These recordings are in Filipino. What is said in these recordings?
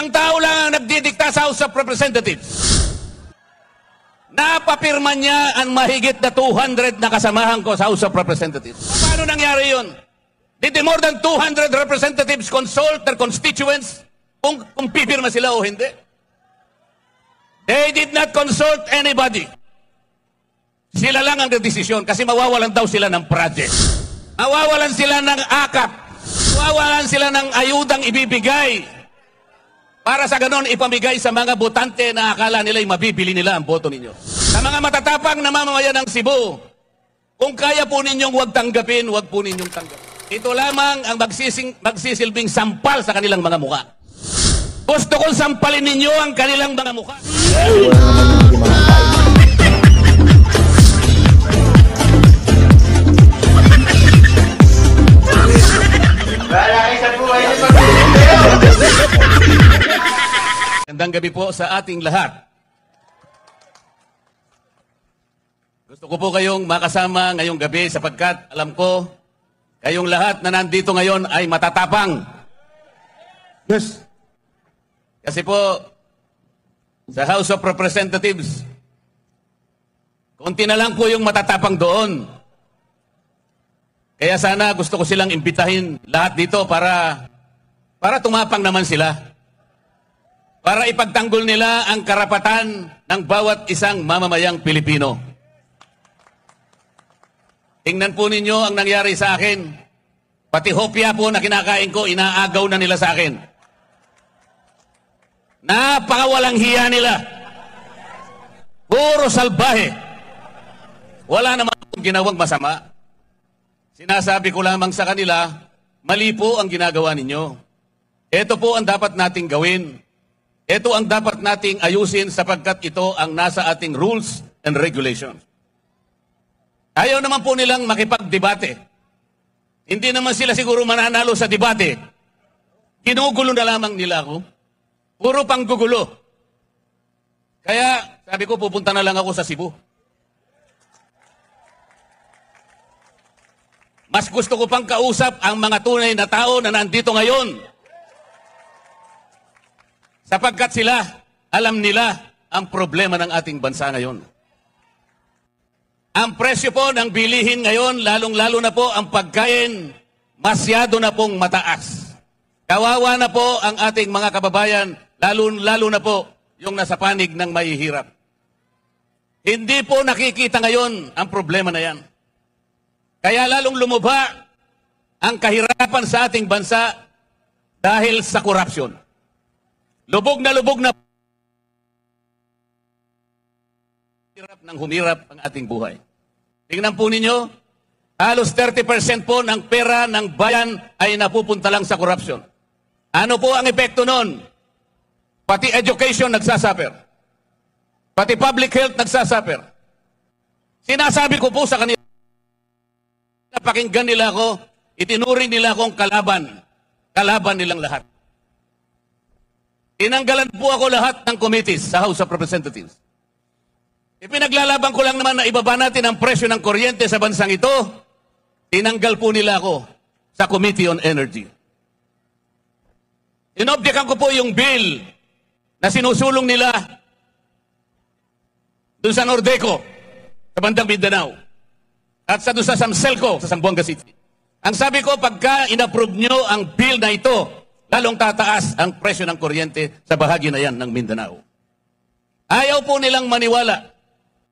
Isang tao lang ang nagdidikta sa House of Representatives. Napapirma niya ang mahigit na 200 na kasamahan ko sa House of Representatives. Paano nangyari yun? Did the more than 200 representatives consult their constituents kung pipirma sila o hindi? They did not consult anybody. Sila lang ang nagdesisyon kasi mawawalan daw sila ng project. Mawawalan sila ng akap. Mawawalan sila ng ayudang ibibigay. Para sa ganon, ipamigay sa mga botante na akala nila'y mabibili nila ang boto ninyo. Sa mga matatapang na mamamayan ng Cebu, kung kaya po ninyong huwag tanggapin, huwag po ninyong tanggapin. Ito lamang ang magsisilbing sampal sa kanilang mga mukha. Gusto kong sampalin ninyo ang kanilang mga mukha. Magandang gabi po sa ating lahat. Gusto ko po kayong makasama ngayong gabi sapagkat alam ko kayong lahat na nandito ngayon ay matatapang. Yes. Kasi po sa House of Representatives, konti na lang po yung matatapang doon. Kaya sana gusto ko silang imbitahin lahat dito para tumapang naman sila. Para ipagtanggol nila ang karapatan ng bawat isang mamamayang Pilipino. Tingnan po ninyo ang nangyari sa akin. Pati hopya po na kinakain ko, inaagaw na nila sa akin. Napakawalang hiya nila. Puro salbahe. Wala naman akong ginawang masama. Sinasabi ko lamang sa kanila, mali po ang ginagawa ninyo. Ito po ang dapat nating gawin. Ito ang dapat nating ayusin sapagkat ito ang nasa ating rules and regulations. Ayaw naman po nilang makipagdebate. Hindi naman sila siguro mananalo sa debate. Ginugulo na lamang nila ako. Puro panggugulo. Kaya sabi ko pupunta na lang ako sa Cebu. Mas gusto ko pang kausap ang mga tunay na tao na nandito ngayon. Sapagkat sila, alam nila ang problema ng ating bansa ngayon. Ang presyo po ng bilihin ngayon, lalong-lalo na po ang pagkain, masyado na pong mataas. Kawawa na po ang ating mga kababayan, lalo na po yung nasa panig ng mahihirap. Hindi po nakikita ngayon ang problema na yan. Kaya lalong lumubha ang kahirapan sa ating bansa dahil sa korupsyon. Lubog na humirap ang ating buhay. Tingnan po ninyo, halos 30% po ng pera ng bayan ay napupunta lang sa korupsyon. Ano po ang epekto nun? Pati education nagsasuffer. Pati public health nagsasuffer. Sinasabi ko po sa kanila, napakinggan nila ako, itinuring nila akong kalaban nilang lahat. Tinanggalan po ako lahat ng committees sa House of Representatives. Ipinaglalaban ko lang naman na ibaba natin ang presyo ng kuryente sa bansang ito. Tinanggal po nila ako sa Committee on Energy. Inobjekan ko po yung bill na sinusulong nila doon sa Nordeco, sa bandang Mindanao, at sa doon sa Samselco, sa Zamboanga City. Ang sabi ko, pagka inapprove nyo ang bill na ito, lalong tataas ang presyo ng kuryente sa bahagi na yan ng Mindanao. Ayaw po nilang maniwala.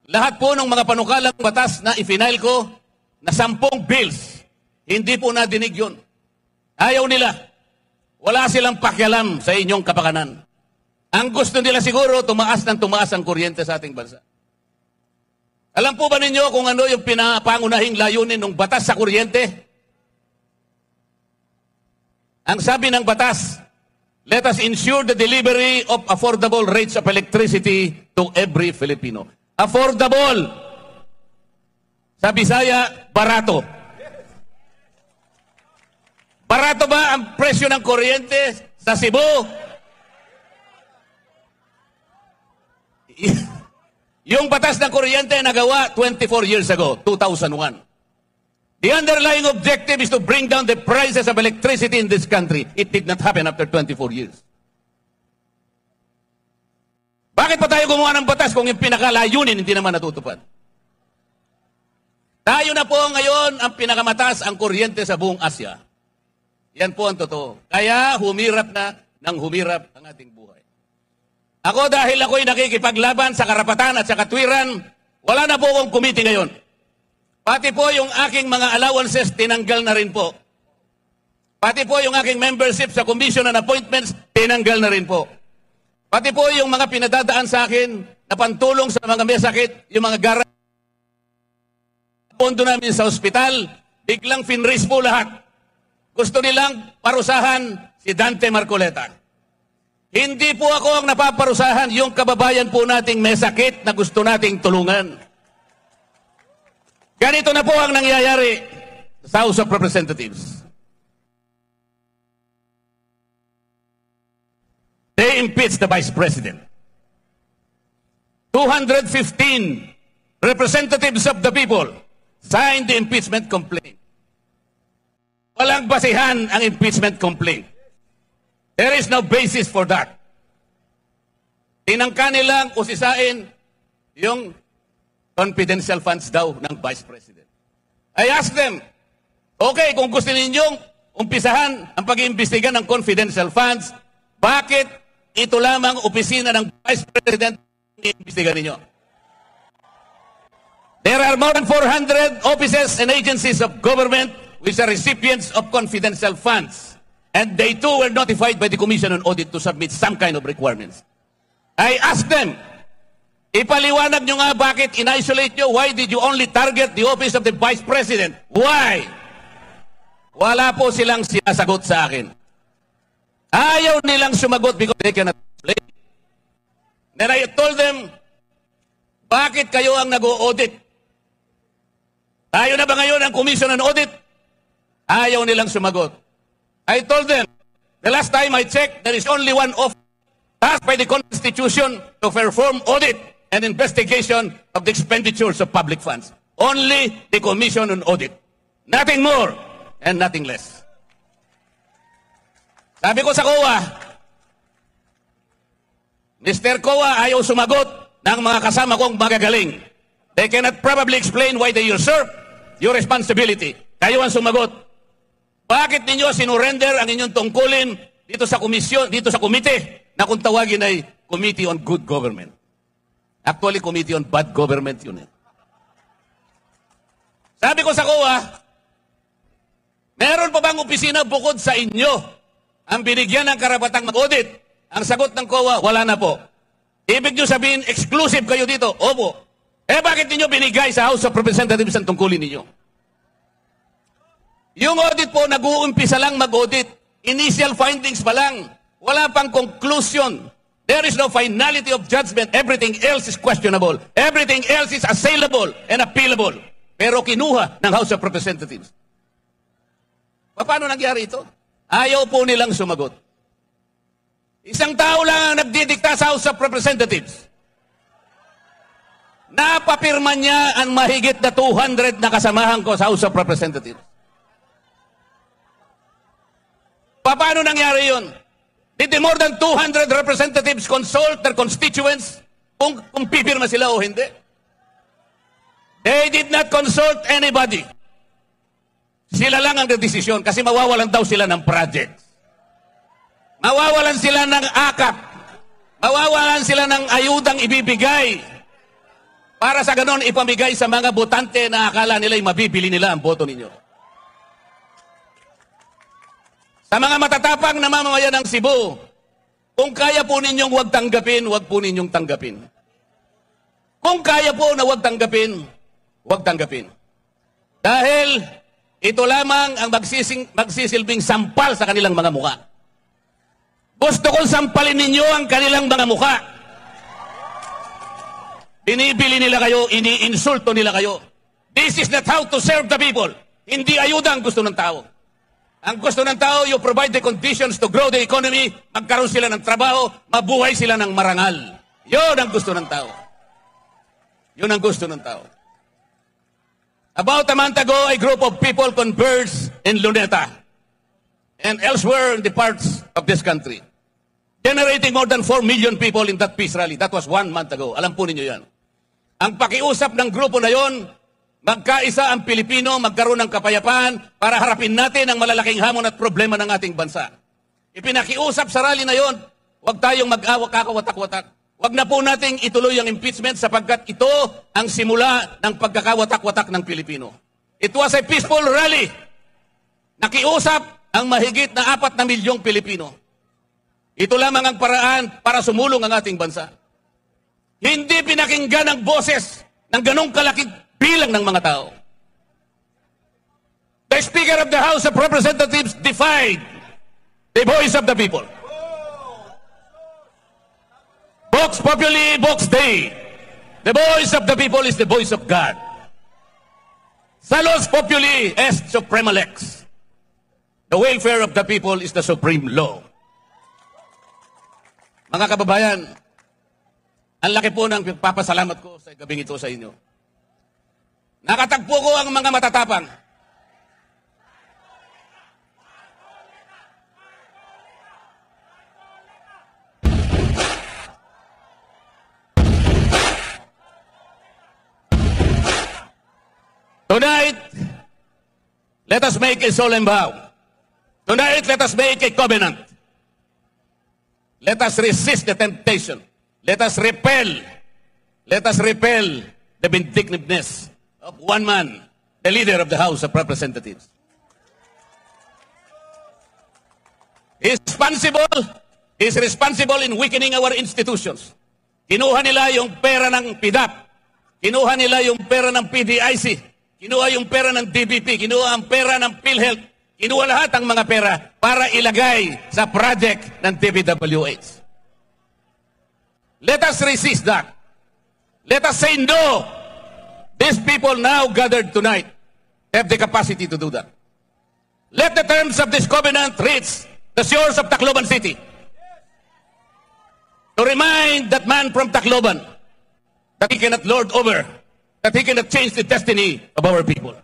Lahat po ng mga panukalang batas na ifinail ko na 10 bills, hindi po nadinig yun. Ayaw nila. Wala silang pakialam sa inyong kapakanan. Ang gusto nila siguro, tumaas ang kuryente sa ating bansa. Alam po ba ninyo kung ano yung pinapangunahing layunin ng batas sa kuryente? Ang sabi ng batas, let us ensure the delivery of affordable rates of electricity to every Filipino. Affordable. Sa Bisaya, barato. Barato ba ang presyo ng kuryente sa Cebu? Yung batas ng kuryente nagawa 24 years ago, 2001. The underlying objective is to bring down the prices of electricity in this country. It did not happen after 24 years. Bakit pa tayo gumawa ng batas kung yung pinakalayunin hindi naman natutupad? Tayo na po ngayon ang pinakamataas ang kuryente sa buong Asya. Yan po ang totoo. Kaya humirap na ng humirap ang ating buhay. Ako dahil ako'y nakikipaglaban sa karapatan at sa katwiran, wala na po akong committee ngayon. Pati po yung aking mga allowances, tinanggal na rin po. Pati po yung aking membership sa Commission on Appointments, tinanggal na rin po. Pati po yung mga pinadadaan sa akin na pantulong sa mga may sakit, yung mga gara pondo namin sa ospital, biglang finraise po lahat. Gusto nilang parusahan si Dante Marcoleta. Hindi po ako ang napaparusahan, yung kababayan po nating may sakit na gusto nating tulungan. Ganito na po ang nangyayari sa House of Representatives. They impeached the Vice President. 215 representatives of the people signed the impeachment complaint. Walang basihan ang impeachment complaint. There is no basis for that. Tinangka nilang usisain yung confidential funds daw ng Vice President. I asked them, okay, kung gusto ninyong umpisahan ang pag-iimbestiga ng confidential funds, bakit ito lamang opisina ng Vice President ang i-imbestiga ninyo? There are more than 400 offices and agencies of government which are recipients of confidential funds. And they too were notified by the Commission on Audit to submit some kind of requirements. I asked them, ipaliwanag nyo nga bakit in-isolate nyo? Why did you only target the office of the Vice President? Why? Wala po silang sinasagot sa akin. Ayaw nilang sumagot because they cannot explain. Then I told them, bakit kayo ang nag-o-audit? Tayo na ba ngayon ang Commission on Audit? Ayaw nilang sumagot. I told them, the last time I checked, there is only one office tasked by the Constitution to perform audit and investigation of the expenditures of public funds. Only the Commission on Audit. Nothing more and nothing less. Sabi ko sa COA, Mr. COA, ayaw sumagot ng mga kasama kong magagaling. They cannot probably explain why they usurp your responsibility. Kayo ang sumagot. Bakit ninyo sinurrender ang inyong tungkulin dito sa komisyon, dito sa komite na kung tawagin ay Committee on Good Government? Actually, Committee on Bad Government yun. Sabi ko sa COA, meron pa bang opisina bukod sa inyo ang binigyan ng karapatang mag-audit? Ang sagot ng COA, wala na po. Ibig nyo sabihin, exclusive kayo dito? Opo. Bakit ninyo binigay sa House of Representatives ang tungkulin ninyo? Yung audit po, nag-uumpisa lang mag-audit. Initial findings pa lang. Wala pang conclusion. There is no finality of judgment. Everything else is questionable. Everything else is assailable and appealable. Pero kinuha ng House of Representatives. Paano nangyari ito? Ayaw po nilang sumagot. Isang tao lang ang nagdidikta sa House of Representatives. Napapirma niya ang mahigit na 200 na kasamahan ko sa House of Representatives. Paano nangyari yun? Did the more than 200 representatives consult their constituents kung pipirma sila o hindi? They did not consult anybody. Sila lang ang nagdesisyon kasi mawawalan daw sila ng projects. Mawawalan sila ng akap. Mawawalan sila ng ayudang ibibigay para sa ganon ipamigay sa mga botante na akala nila'y mabibili nila ang boto ninyo. Sa mga matatapang na mamamayan ng Cebu, kung kaya po ninyong huwag tanggapin, huwag po ninyong tanggapin. Kung kaya po na huwag tanggapin, huwag tanggapin. Dahil ito lamang ang magsisilbing sampal sa kanilang mga muka. Gusto kong sampalin ninyo ang kanilang mga muka. Binibili nila kayo, iniinsulto nila kayo. This is not how to serve the people. Hindi ayuda ang gusto ng tao. Ang gusto ng tao, you provide the conditions to grow the economy, magkaroon sila ng trabaho, mabuhay sila ng marangal. Yun ang gusto ng tao. Yun ang gusto ng tao. About a month ago, a group of people converged in Luneta and elsewhere in the parts of this country. generating more than 4 million people in that peace rally. That was 1 month ago. Alam po ninyo yan. Ang pakiusap ng grupo na yon, magkaisa ang Pilipino, magkaroon ng kapayapaan para harapin natin ang malalaking hamon at problema ng ating bansa. Ipinakiusap sa rally na yon, huwag tayong mag-awak kakawatak-watak. Huwag na po nating ituloy ang impeachment sapagkat ito ang simula ng pagkakawatak-watak ng Pilipino. It was a peaceful rally. Nakiusap ang mahigit na 4 na milyong Pilipino. Ito lamang ang paraan para sumulong ang ating bansa. Hindi pinakinggan ang boses ng ganong kalaking bilang ng mga tao. The Speaker of the House of Representatives defied the voice of the people. Vox Populi, Vox Dei. The voice of the people is the voice of God. Salus Populi est Suprema Lex. The welfare of the people is the supreme law. Mga kababayan, ang laki po ng papasalamat ko sa gabing ito sa inyo. Nakatagpo ko ang mga matatapang. Tonight, let us make a solemn vow. Tonight, let us make a covenant. Let us resist the temptation. Let us repel the vindictiveness of one man, the leader of the House of Representatives. He is responsible in weakening our institutions. Kinuha nila yung pera ng PDAP. Kinuha nila yung pera ng PDIC. Kinuha yung pera ng DBP. Kinuha ang pera ng PhilHealth. Kinuha lahat ang mga pera para ilagay sa project ng DPWH. Let us resist that. Let us say no. These people now gathered tonight have the capacity to do that. Let the terms of this covenant reach the shores of Tacloban City. To remind that man from Tacloban that he cannot lord over, that he cannot change the destiny of our people.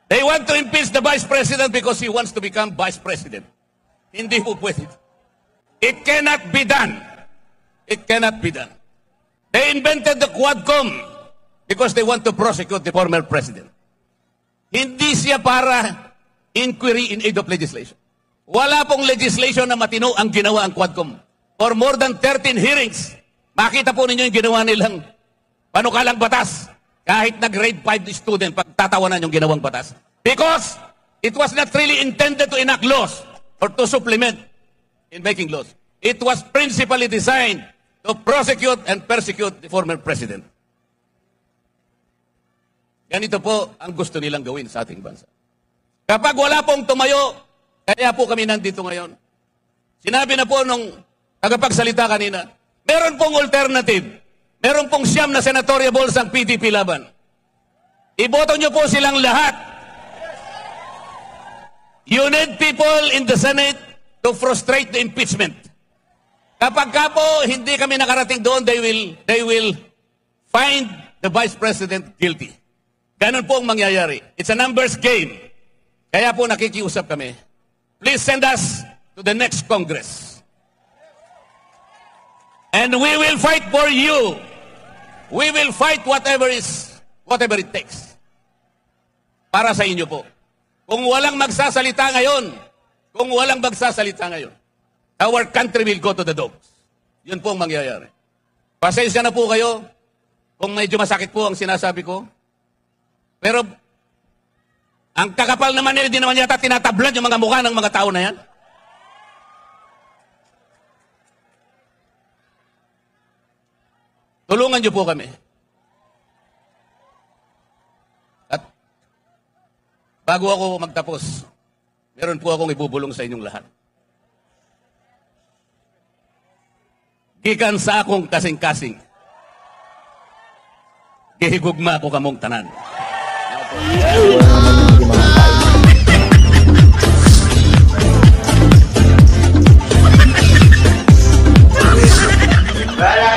They want to impeach the Vice President because he wants to become Vice President. Hindi po pwede. It cannot be done. It cannot be done. They invented the Quadcom because they want to prosecute the former President. Hindi siya para inquiry in aid of legislation. Wala pong legislation na matino ang ginawa ang Quadcom. For more than 13 hearings, makita po ninyo yung ginawa nilang panukalang batas. Kahit na grade 5 student, pagtatawanan yung ginawang batas. Because it was not really intended to enact laws or to supplement in making laws. It was principally designed to prosecute and persecute the former president. Ganito po ang gusto nilang gawin sa ating bansa. Kapag wala pong tumayo, kaya po kami nandito ngayon. Sinabi na po nung tagapagsalita kanina, meron pong alternative. Meron pong 9 na senatorial balls ang PDP laban. Iboto nyo po silang lahat. You need people in the Senate to frustrate the impeachment. Kapag ka po hindi kami nakarating doon, they will find the Vice President guilty. Ganun po ang mangyayari. It's a numbers game. Kaya po nakikiusap kami. Please send us to the next Congress. And we will fight for you. We will fight whatever it takes. Para sa inyo po. Kung walang magsasalita ngayon, our country will go to the dogs. Yun po ang mangyayari. Pasensya na po kayo kung medyo masakit po ang sinasabi ko. Pero ang kakapal naman nila, di naman yata tinatablan yung mga mukha ng mga tao na yan. Tulungan niyo po kami. At bago ako magtapos, meron po akong ibubulong sa inyong lahat. Gikan sa akong kasing-kasing, gihigugma ko kamong tanan. Para